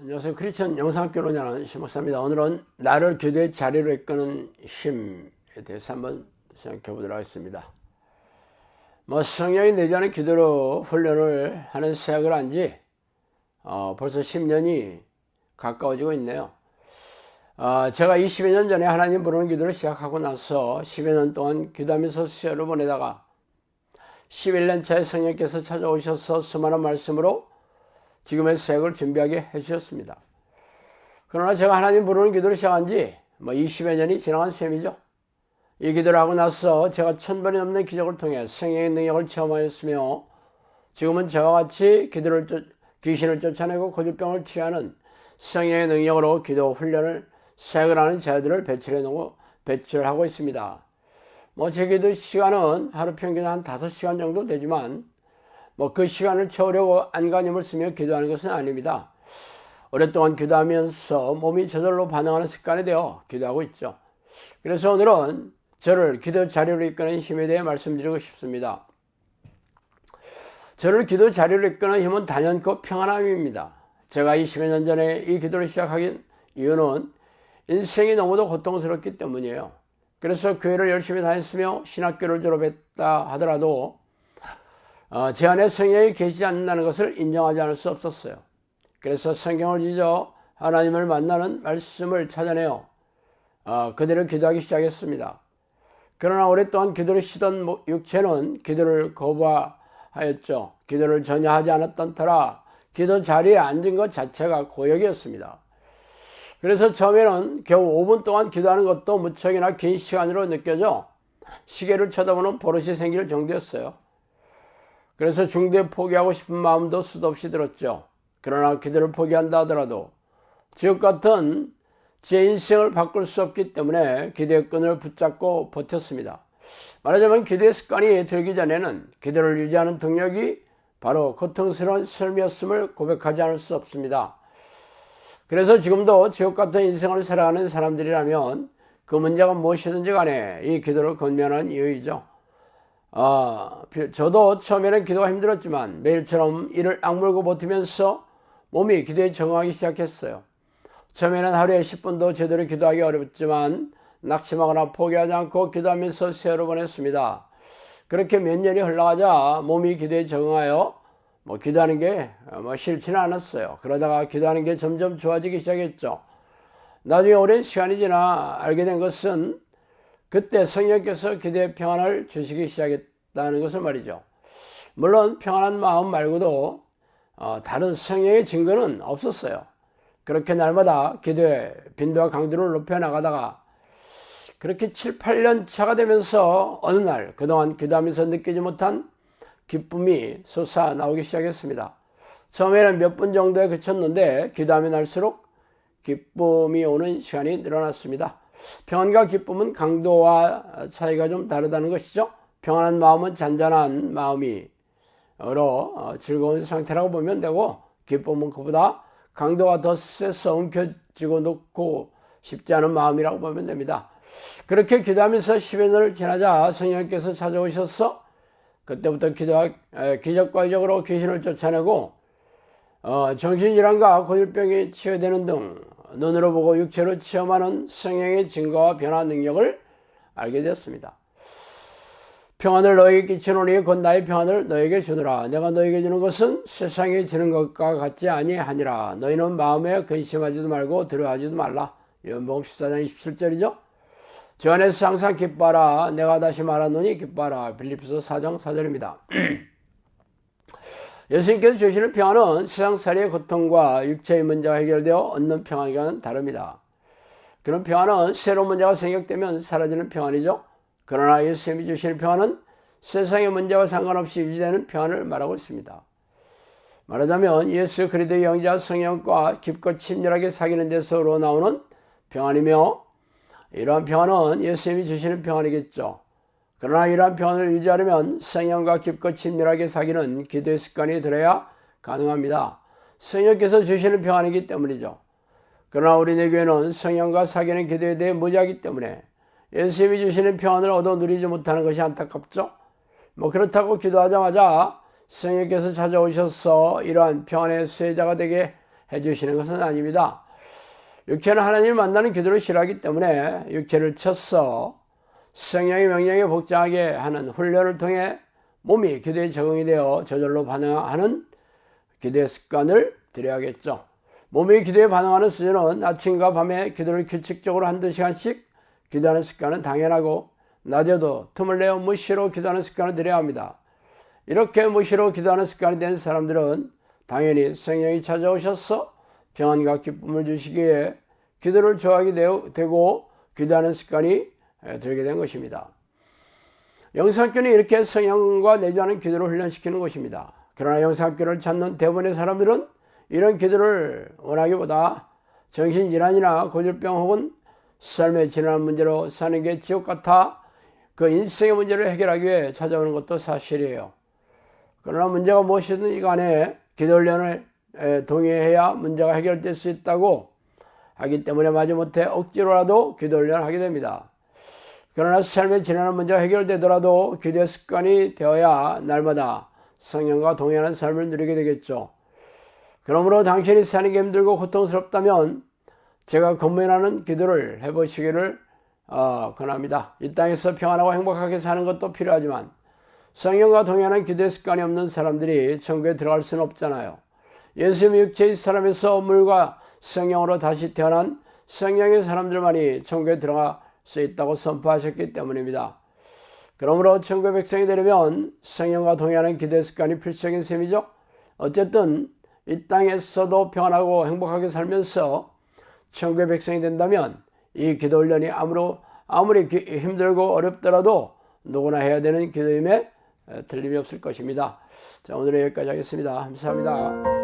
안녕하세요. 크리스천 영상학교로 운영하는 심목사입니다. 오늘은 나를 기도의 자리로 이끄는 힘에 대해서 한번 생각해 보도록 하겠습니다. 성령이 내주하는 기도로 훈련을 하는 세학을 한 지 벌써 10년이 가까워지고 있네요. 제가 20여 년 전에 하나님 부르는 기도를 시작하고 나서 10여 년 동안 기도하면서 수요를 보내다가 11년 차에 성령께서 찾아오셔서 수많은 말씀으로 지금의 세학을 준비하게 해주셨습니다. 그러나 제가 하나님 부르는 기도를 시작한 지 20여 년이 지나간 셈이죠. 이 기도를 하고 나서 제가 1000번이 넘는 기적을 통해 성령의 능력을 체험하였으며 지금은 저와 같이 귀신을 쫓아내고 고질병을 치유하는 성령의 능력으로 기도 훈련을 세학을 하는 자들을 배출하고 있습니다. 제 기도 시간은 하루 평균 한 5시간 정도 되지만 그 시간을 채우려고 안간힘을 쓰며 기도하는 것은 아닙니다. 오랫동안 기도하면서 몸이 저절로 반응하는 습관이 되어 기도하고 있죠. 그래서 오늘은 저를 기도 자리로 이끄는 힘에 대해 말씀드리고 싶습니다. 저를 기도 자리로 이끄는 힘은 단연코 평안함입니다. 제가 20여 년 전에 이 기도를 시작하긴 이유는 인생이 너무도 고통스럽기 때문이에요. 그래서 교회를 열심히 다녔으며 신학교를 졸업했다 하더라도 제 안에 성령이 계시지 않는다는 것을 인정하지 않을 수 없었어요. 그래서 성경을 뒤져 하나님을 만나는 말씀을 찾아내어 그대로 기도하기 시작했습니다. 그러나 오랫동안 기도를 쉬던 육체는 기도를 거부하였죠. 기도를 전혀 하지 않았던 터라 기도 자리에 앉은 것 자체가 고역이었습니다. 그래서 처음에는 겨우 5분 동안 기도하는 것도 무척이나 긴 시간으로 느껴져 시계를 쳐다보는 버릇이 생길 정도였어요. 그래서 중도에 포기하고 싶은 마음도 수도 없이 들었죠. 그러나 기도를 포기한다 하더라도 지옥 같은 제 인생을 바꿀 수 없기 때문에 기도의 끈을 붙잡고 버텼습니다. 말하자면 기도의 습관이 들기 전에는 기도를 유지하는 동력이 바로 고통스러운 삶이었음을 고백하지 않을 수 없습니다. 그래서 지금도 지옥 같은 인생을 살아가는 사람들이라면 그 문제가 무엇이든지 간에 이 기도를 권면한 이유이죠. 저도 처음에는 기도가 힘들었지만 매일처럼 이를 악물고 버티면서 몸이 기도에 적응하기 시작했어요. 처음에는 하루에 10분도 제대로 기도하기 어렵지만 낙심하거나 포기하지 않고 기도하면서 세월을 보냈습니다. 그렇게 몇 년이 흘러가자 몸이 기도에 적응하여 기도하는 게 싫지는 않았어요. 그러다가 기도하는 게 점점 좋아지기 시작했죠. 나중에 오랜 시간이 지나 알게 된 것은 그때 성령께서 기도의 평안을 주시기 시작했다는 것을 말이죠. 물론 평안한 마음 말고도 다른 성령의 증거는 없었어요. 그렇게 날마다 기도의 빈도와 강도를 높여나가다가 그렇게 7, 8년 차가 되면서 어느 날 그동안 기도하면서 느끼지 못한 기쁨이 솟아나오기 시작했습니다. 처음에는 몇 분 정도에 그쳤는데 기도하면 할수록 기쁨이 오는 시간이 늘어났습니다. 평안과 기쁨은 강도와 차이가 좀 다르다는 것이죠. 평안한 마음은 잔잔한 마음이로 즐거운 상태라고 보면 되고, 기쁨은 그보다 강도가 더 세서 움켜쥐고 놓고 싶지 않은 마음이라고 보면 됩니다. 그렇게 기도하면서 10여 년을 지나자 성령께서 찾아오셔서 그때부터 기적과 이적으로 귀신을 쫓아내고 정신질환과 고질병이 치유되는 등 눈으로 보고 육체로 체험하는 성령의 증거와 변화 능력을 알게 되었습니다. 평안을 너에게 끼치노니 곧 나의 평안을 너에게 주노라. 내가 너에게 주는 것은 세상에 주는 것과 같지 아니하니라. 너희는 마음에 근심하지도 말고 두려워하지도 말라. 요한복음 14장 27절이죠. 주 안에서 항상 기뻐하라. 내가 다시 말하노니 기뻐하라. 빌립보서 4장 4절입니다. 예수님께서 주시는 평안은 세상살이의 고통과 육체의 문제가 해결되어 얻는 평안과는 다릅니다. 그런 평안은 새로운 문제가 생각되면 사라지는 평안이죠. 그러나 예수님이 주시는 평안은 세상의 문제와 상관없이 유지되는 평안을 말하고 있습니다. 말하자면 예수 그리스도의 영자 성령과 깊고 친밀하게 사귀는 데서 우러나오는 평안이며, 이러한 평안은 예수님이 주시는 평안이겠죠. 그러나 이러한 평안을 유지하려면 성령과 깊고 친밀하게 사귀는 기도의 습관이 들어야 가능합니다. 성령께서 주시는 평안이기 때문이죠. 그러나 우리네 교회는 성령과 사귀는 기도에 대해 무지하기 때문에 예수님이 주시는 평안을 얻어 누리지 못하는 것이 안타깝죠. 그렇다고 기도하자마자 성령께서 찾아오셔서 이러한 평안의 수혜자가 되게 해주시는 것은 아닙니다. 육체는 하나님을 만나는 기도를 싫어하기 때문에 육체를 쳐서 성령의 명령에 복종하게 하는 훈련을 통해 몸이 기도에 적응이 되어 저절로 반응하는 기도의 습관을 들여야겠죠. 몸이 기도에 반응하는 수준은 아침과 밤에 기도를 규칙적으로 한두 시간씩 기도하는 습관은 당연하고, 낮에도 틈을 내어 무시로 기도하는 습관을 들여야 합니다. 이렇게 무시로 기도하는 습관이 된 사람들은 당연히 성령이 찾아오셔서 평안과 기쁨을 주시기 위해 기도를 좋아하게 되고 기도하는 습관이 들게 된 것입니다. 영성학교는 이렇게 성령과 내주하는 기도를 훈련시키는 것입니다. 그러나 영성학교를 찾는 대부분의 사람들은 이런 기도를 원하기보다 정신질환이나 고질병 혹은 삶의 지난한 문제로 사는 게 지옥 같아 그 인생의 문제를 해결하기 위해 찾아오는 것도 사실이에요. 그러나 문제가 무엇이든 간에 기도 훈련을 동의해야 문제가 해결될 수 있다고 하기 때문에 마지못해 억지로라도 기도 훈련을 하게 됩니다. 그러나 삶의 지난한 문제가 해결되더라도 기도의 습관이 되어야 날마다 성령과 동행하는 삶을 누리게 되겠죠. 그러므로 당신이 사는 게 힘들고 고통스럽다면 제가 권면하는 기도를 해보시기를 권합니다. 이 땅에서 평안하고 행복하게 사는 것도 필요하지만 성령과 동행하는 기도의 습관이 없는 사람들이 천국에 들어갈 수는 없잖아요. 예수님이 육체의 사람에서 물과 성령으로 다시 태어난 성령의 사람들만이 천국에 들어갈 수 있다고 선포하셨기 때문입니다. 그러므로 천국의 백성이 되려면 성령과 동행하는 기도의 습관이 필수적인 셈이죠. 어쨌든 이 땅에서도 평안하고 행복하게 살면서 천국의 백성이 된다면 이 기도 훈련이 아무리 힘들고 어렵더라도 누구나 해야 되는 기도임에 틀림이 없을 것입니다. 자, 오늘은 여기까지 하겠습니다. 감사합니다.